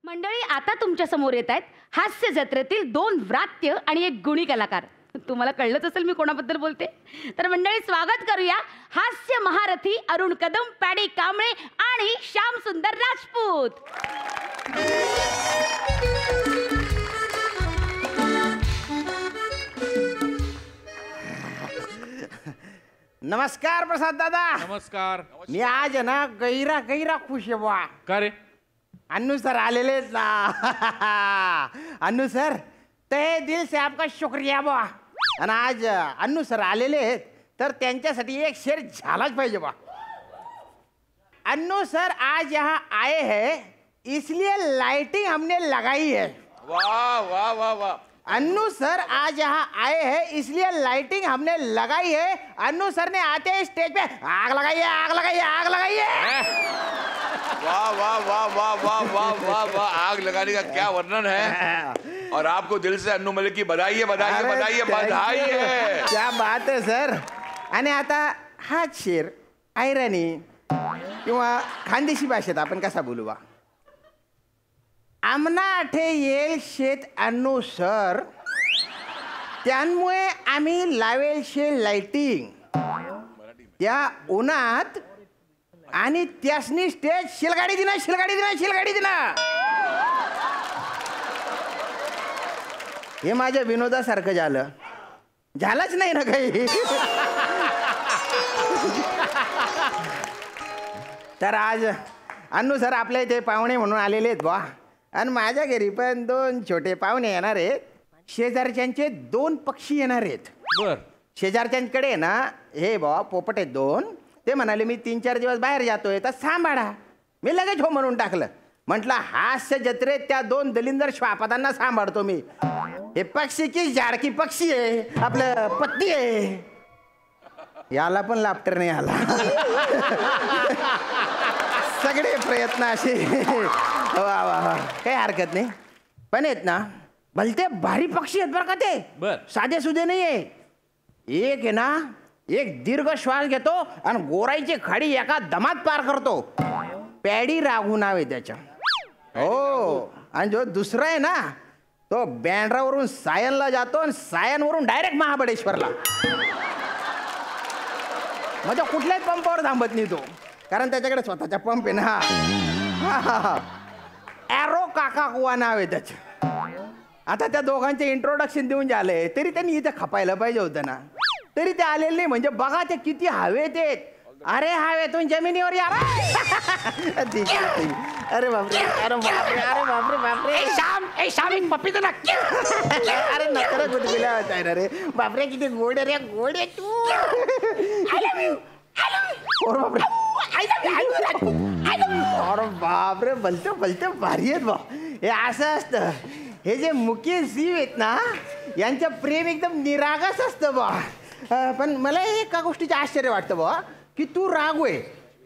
मंडळी, आता तुमच्या समोर येत आहेत हास्य जत्रेतील 2 व्रात्य आणि 1 गुणी कलाकार. तुम्हाला कळलंच असेल मी कोणाबद्दल बोलते. तर मंडळी, स्वागत करूया हास्य महारथी अरुण कदम, पॅडी कांबळे आणि श्याम सुंदर राजपूत. नमस्कार प्रसाद दादा. नमस्कार. मी आज आहे ना गैरा गैरा खुश आहे बुवा. का रे? अन्नू सर आलेलेच ना. अन्नू सर, तहे दिल से आपका शुक्रिया बुवा. आणि आज अन्नू सर आलेले आहेत तर त्यांच्यासाठी एक शेर झालाच पाहिजे बुवा. अन्नू सर आज यहाँ आए हैं इसलिए लाइटिंग हमने लगाई है. वाह वाह वाह वाह. अन्नू सर आज यहाँ आए हैं इसलिए लाइटिंग हमने लगाई है. अन्नू सर ने आते ही स्टेज पे आग लगाइए, आग लगाइए, आग लगाइए. वाह वाह वाह वाह वाह वाह वाह वाह. आग लगाने का क्या वर्णन है. और आपको दिल से अन्नू मलिक की बधाई है, बधाई है, बधाई है, बधाई है. क्या बात है सर. आणि आता हाच शेर ऐराणी किंवा खानदेशी भाषेत आपण कसा बोलू बा. आमना आठे येईल शेत अन्नू सर, त्यामुळे आम्ही लावेल शे लाइटिंग त्या उन्हात आणि त्यासनी स्टेज शिलगाडी दिना, शिलगाडी दिना, शिलगाडी दिना. हे माझ्या विनोदासारखं झालं. झालंच नाही ना काही. तर आज अन्नू सर आपल्या इथे पाहुणे म्हणून आलेले आहेत बा. आणि माझ्या घरी पण 2 छोटे पाहुणे येणार आहेत. शेजारच्यांचे 2 पक्षी येणार आहेत. बर. शेजारच्यांकडे ना हे बा पोपट आहेत 2. ते म्हणाले मी 3-4 दिवस बाहेर जातोय तर सांभाळा. मी लगेच हो म्हणून टाकलं. म्हटलं हास्य जत्रेत त्या 2 दलिंदर श्वापदांना सांभाळतो मी. हे पक्षी की जाडकी पक्षी आहे, आपलं पत्ती आहे. याला पण लाफ्टर नाही आला. सगळे प्रयत्न असे. वा वा वा, काही हरकत नाही. पण आहेत ना भलते भारी पक्षी आहेत बरं का ते. बर. साधे सुधे नाही आहे. एक आहे ना एक दीर्घ श्वास घेतो आणि गोराईची खाडी एका दमात पार करतो. पॅडी राघू नाव आहे त्याच्या. हो. आणि जो दुसरा आहे ना तो बँड्रावरून सायनला जातो आणि सायनवरून डायरेक्ट महाबळेश्वरला. म्हणजे कुठल्याच पंपावर थांबत नाही तो, कारण त्याच्याकडे स्वतःचा पंप आहे ना. ॲरो काका कुवा नाव आहे त्याचं. आता त्या दोघांचे इंट्रोडक्शन देऊन झाले तरी त्यांनी इथे खपायला पाहिजे होतं ना. तरी ते आलेले नाही. म्हणजे बघा ते किती हवेत आहेत. अरे हवेतून जमिनीवर या. अरे बापरे, अरे बापरे, अरे बापरे बापरे. श्याम एक पप्पी दे ना. अरे नकर कुठे गेला होता रे. बापरे किती गोड रे, गोड आहे तू. बापरे, अरे बापरे, भलते भलते भारी आहेत बा. हे असं असतं. हे जे मुकेश जीव आहेत ना यांचं प्रेम एकदम निरागस असतं बा. पण मला एका गोष्टीचं आश्चर्य वाटतं बा की तू रागू आहे.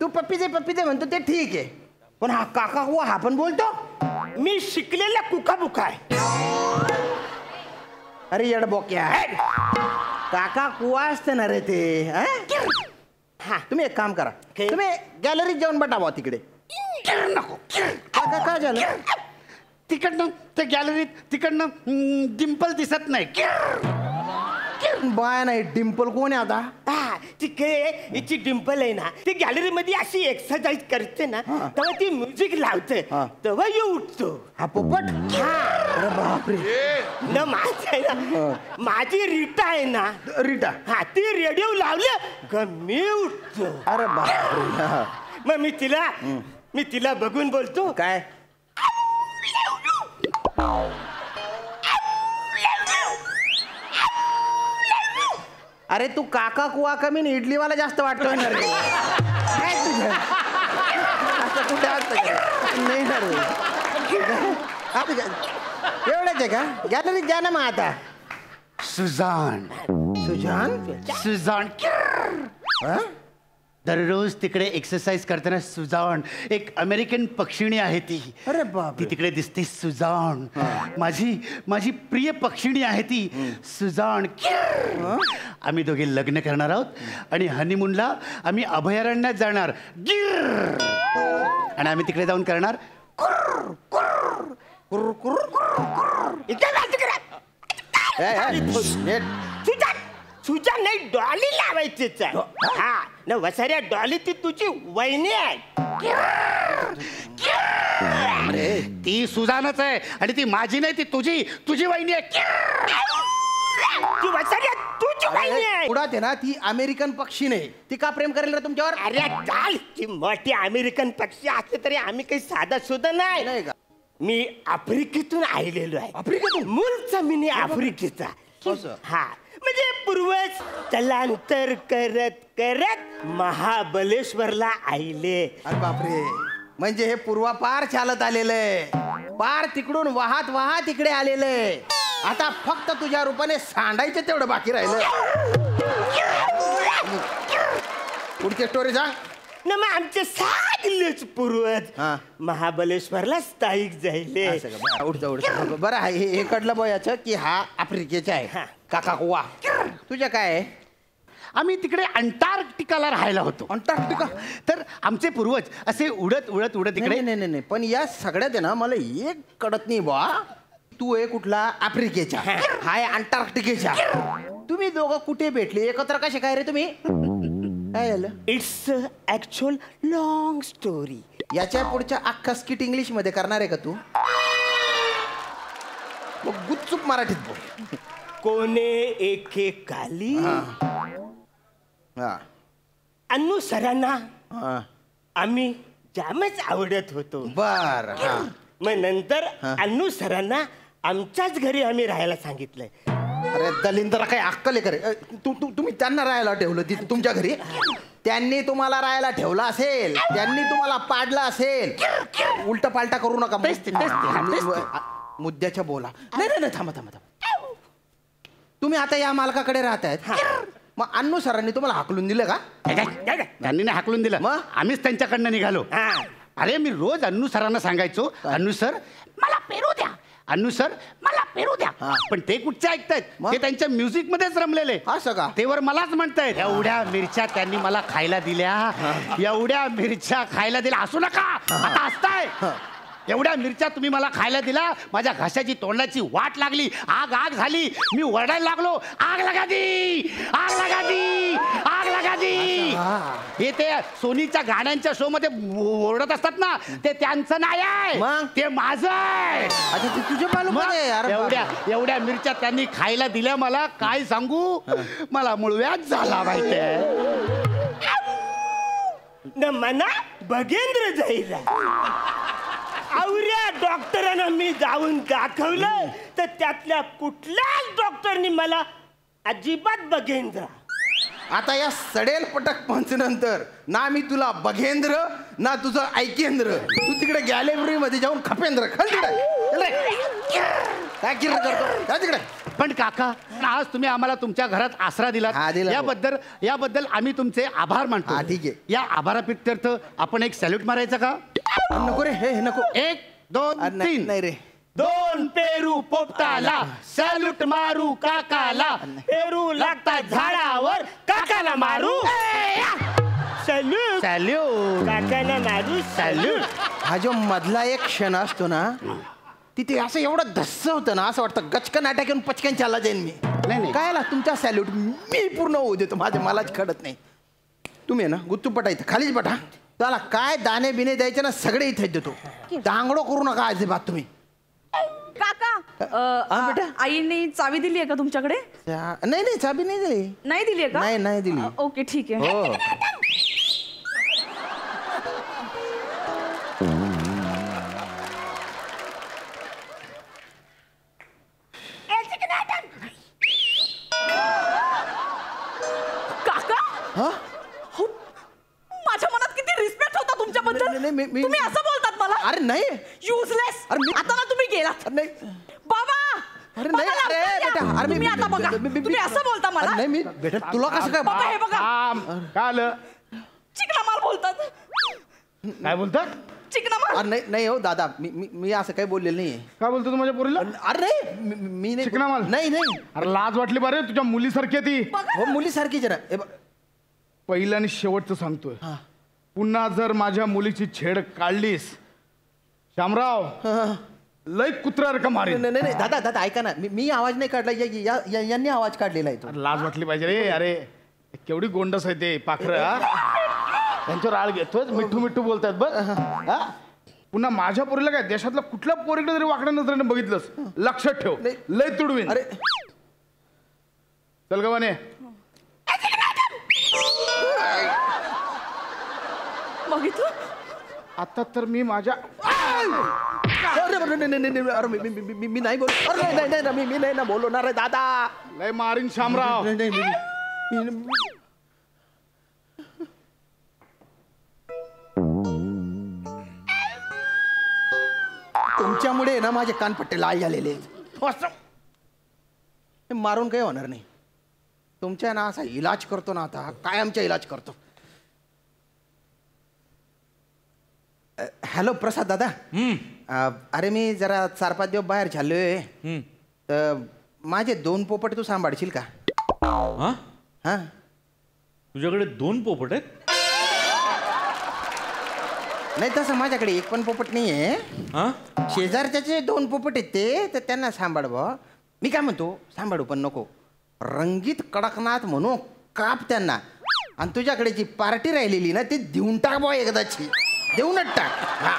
तू पप्पी दे म्हणतो ते ठीक आहे. पण हा काका हुआ हा पण बोलतो. मी शिकलेला कुकाबुका आहे. अरे येडबोक्या, काका कुवा असतं ना रे ते. हा तुम्ही एक काम करा, तुम्ही गॅलरीत जाऊन बटावा तिकडे. नको. काका काय झालं. तिकडनं ते गॅलरीत तिकडनं डिंपल दिसत नाही. बाय नाही डिंपल कोण आहे आता. तिकडे हिची डिंपल आहे ना ती गॅलरी मध्ये अशी एक्सरसाइज करते ना तेव्हा ती म्युझिक लावते तेव्हा येऊ उठतो. हा पोपट. अरे बापरे. न माझं आहे ना माझी रीटा आहे ना रीटा. हा ती रेडिओ लावलं का मी उठतो. अरे बापरे. मग मी तिला बघून बोलतो काय. अरे तू काका कुवा कमी इडलीवाला जास्त वाटतोय ना रे. काय तुझं असं कुठे असतं नाही ना रे. एवढंच आहे का. गॅलरीत जा ना मग आता. सुजान सुजान. सुजान दररोज तिकडे एक्सरसाइज करताना सुजाण एक अमेरिकन पक्षिणी आहे ती. अरे बाप ती तिकडे दिसते सुजाण. माझी प्रिय पक्षिणी आहे ती सुजाण. आम्ही दोघे लग्न करणार आहोत आणि हनीमूनला आम्ही अभयारण्यात जाणार. गिर आणि आम्ही तिकडे जाऊन करणार तुझ्या नाही डॉली लावायचीच आहे. हा न वसाऱ्या डॉली ती तुझी वहिनी आहे. अरे ती सुजानच आहे आणि ती माझी नाही, ती तुझी वहिनी आहे. ती वसाऱ्या तुझी वहिनी आहे. पुढात आहे ना ती अमेरिकन पक्षी नाही, ती का प्रेम करेल रे तुमच्यावर? अरे चाल ती मोठी अमेरिकन पक्षी असते तरी आम्ही काही साधा सुद्धा नाही नाही. का? मी आफ्रिकेतून आलेलो आहे. आफ्रिकेतून? मूळचा मी आफ्रिकेचा. असं? हा म्हणजे पूर्वज स्थलांतर करत करत महाबलेश्वरला आले. अरे बापरे, म्हणजे हे पूर्वापार चालत आलेलं आहे, पार तिकडून वाहत वाहत इकडे आलेलं आहे. आता फक्त तुझ्या रूपाने सांडायचं तेवढं बाकी राहिलं. पुढची स्टोरी सांग. न मग आमचे सगळेच पूर्वज हा. महाबलेश्वरला स्थायिक झाले. असं का? उठतं बरं आहे हे कळलं बो याचं की हा आफ्रिकेचा आहे. हा. काका कुवा तुझ्या काय आहे? आम्ही तिकडे अंटार्क्टिकाला राहायला होतो. अंटार्क्टिका? तर आमचे पूर्वज असे उडत उडत उडत नाही तिकडे. नाही, पण या सगळ्यात आहे ना मला एक कळत नाही बा. तू आहे कुठला आफ्रिकेचा, हा आहे अंटार्क्टिकेचा. तुम्ही दोघं कुठे भेटले, एकत्र कसे काय रे तुम्ही? काय झालं? It's actual long story. याच्या पुढच्या अख्खा स्किट इंग्लिश मध्ये करणार आहे का तू? मग गुपचूप मराठीत बोल. कोणे एके काली हा अन्नू सरांना हा आम्ही जामच आवडत होतो. बर. हा मग नंतर हा. अन्नू सरांना आमच्याच घरी आम्ही राहायला सांगितलंय. अरे दलिंदर काही अक्कल आहे करे? तुम्ही त्यांना राहायला ठेवलं तुमच्या घरी? त्यांनी तुम्हाला राहायला ठेवलं असेल, त्यांनी तुम्हाला पाडलं असेल. उलट पालटा करू नका. तेच ते. मुद्द्याच्या बोला. नाही थांबा. तुम्ही आता या मालकाकडे राहतायत, मग अन्नू सरांनी तुम्हाला हाकलून दिलं का? त्यांनी नाही हाकलून दिलं, मग? आम्हीच त्यांच्याकडनं निघालो. हा. अरे मी रोज अन्नू सरांना सांगायचो, अन्नू सर मला पेरू द्या, अन्नू सर मला पेरू द्या. हा. पण ते कुठचे ऐकतायत? मग? ते त्यांच्या म्युझिक मध्येच रमलेले. असं का? ते वर मलाच म्हणतायत एवढ्या मिरच्या त्यांनी मला खायला दिल्या, एवढ्या मिरच्या खायला दिल्या. असू नका आता हसताय. एवढ्या मिरच्या तुम्ही मला खायला दिला, माझ्या घशाची तोंडाची वाट लागली, आग झाली, मी वरडायला लागलो, आग लगा दी, आग लगा दी, आग लगा दी. हे ते सोनीच्या गाण्यांच्या शो मध्ये ओरडत असतात ना, ते त्यांचं नाही आहे, मग? ते माझं आहे. अच्छा ते तुझे मालूम मग आहे? अरे एवढ्या मिरच्या त्यांनी खायला दिल्या मला, काय सांगू, मला मुळव्याध झाला माहितीये. न मना बघेंद्र जाईल. आवऱ्या डॉक्टरांना मी जाऊन दाखवलं तर त्यातल्या कुठल्याच डॉक्टरनी मला अजिबात बघेंद्र. आता या सडेल पटक पंचनंतर ना मी तुला बघेंद्र ना तुझं ऐकेंद्र. तू तिकडे गॅलेरी मध्ये जाऊन खपेंद्र खल तिकडे. चल रे. काय किर करतो जा तिकडे. पण काका, आज तुम्ही आम्हाला तुमच्या घरात आसरा दिलात, हा, दिला. याबद्दल आम्ही तुमचे आभार मानतो. हा, ठीक आहे. या आभाराप्रित्यर्थ आपण एक सॅल्यूट मारायचा का? नको रे, हे नको. 1 2 3 नाही रे. 2 पेरू पोपटाला, सॅल्यूट मारू काकाला, पेरू लागता झाडावर काकाला मारू. सॅल्यूट सॅल्यूट काकाला मारू सॅल्यूट. हा जो मधला एक क्षण असतो ना, तिथे असं एवढं धस्स होतं ना, असं वाटतं गचकन अटॅक येऊन पचकन चालला जाईन मी. नाही. काय आला तुमचा सॅल्यूट मी पूर्ण होऊ देतो, मलाच कळत नाही. तुम्ही आहे ना गुत्तू पटा इथं खालीच पटा. त्याला काय दाणे बिणे द्यायचे ना सगळे इथेच देतो. दांगडो करू नका अजिबात तुम्ही. काका हा, बेटा? आईने चावी दिली आहे का तुमच्याकडे? नाही चाबी नाही दिली. नाही दिली आहे का? नाही दिली. ओके ठीक आहे. हो काका हा? हो, माझ्या मनात किती रिस्पेक्ट होता तुमच्याबद्दल. नाही, मी- तुम्ही असं बोलतात मला? अरे नाही. युजलेस. अरे मी- आता ना तुम्ही गेलात. नाही. बाबा अरे नाही. बघा, अरे लवकर या. बेटा, अरे तुम्ही आता बघा, तुम्ही असं बोलता मला. नाही मी बेटा तुला कसं काय? काम काल काय बोलतात चिकना मार. अरे नाही नाही हो दादा, मी असं काही बोललेलं नाहीये. काय बोलतो तू माझ्या पोरीला अरे मी नाही चिकना माल? नाही नाही. अरे लाज वाटली बरे, तुझ्या मुलीसारखी आहे ती. हो मुलीसारखीच आहे ना. पहिलं आणि शेवटचं सांगतोय, पुन्हा जर माझ्या मुलीची छेड काढलीस शामराव, लय कुत्र्यासारखं मारेन. नाही नाही दादा दादा ऐका ना, मी आवाज नाही काढला, यांनी आवाज काढलेला आहे तो. अरे लाज वाटली पाहिजे रे. अरे केवढी गोंडस आहे ते पाखरं. त्यांच्यावर आळ घेतोय, मिठू मिठू बोलतात बघ. पुन्हा माझ्या पोरीला काय देशातल्या कुठल्या पोरीकडे जरी वाकड्या नजरेने बघितलंस, लक्षात ठेव, लय तुडवीन. अरे चल गवाने. बघितलं आता तर मी माझ्या अरे अरे मी नाही बोल. अरे नाही नाही नाही मी नाही ना बोलवणार आहे दादा. लय मारीन शामराव. नाही नाही तुमच्यामुळे ना माझे कानपट्टे लाल झालेले आहेत. मारून काही होणार नाही. तुमच्या ना असा इलाज करतो ना, आता कायमचा इलाज करतो. हॅलो प्रसाद दादा. अरे मी जरा 4-5 दिवस बाहेर झालोय, तर माझे 2 पोपट तू सांभाळशील का? हा तुझ्याकडे 2 पोपट आहेत? नाही तसं माझ्याकडे एक पण पोपट नाही आहे. शेजारच्याचे 2 पोपट आहेत ते, तर त्यांना सांभाळ बा. मी काय म्हणतो, सांभाळू पण नको, रंगीत कडकनाथ म्हणू काप त्यांना. आणि तुझ्याकडे जी पार्टी राहिलेली ना, ती देऊन टाक बा एकदाची. देऊनच टाक. हा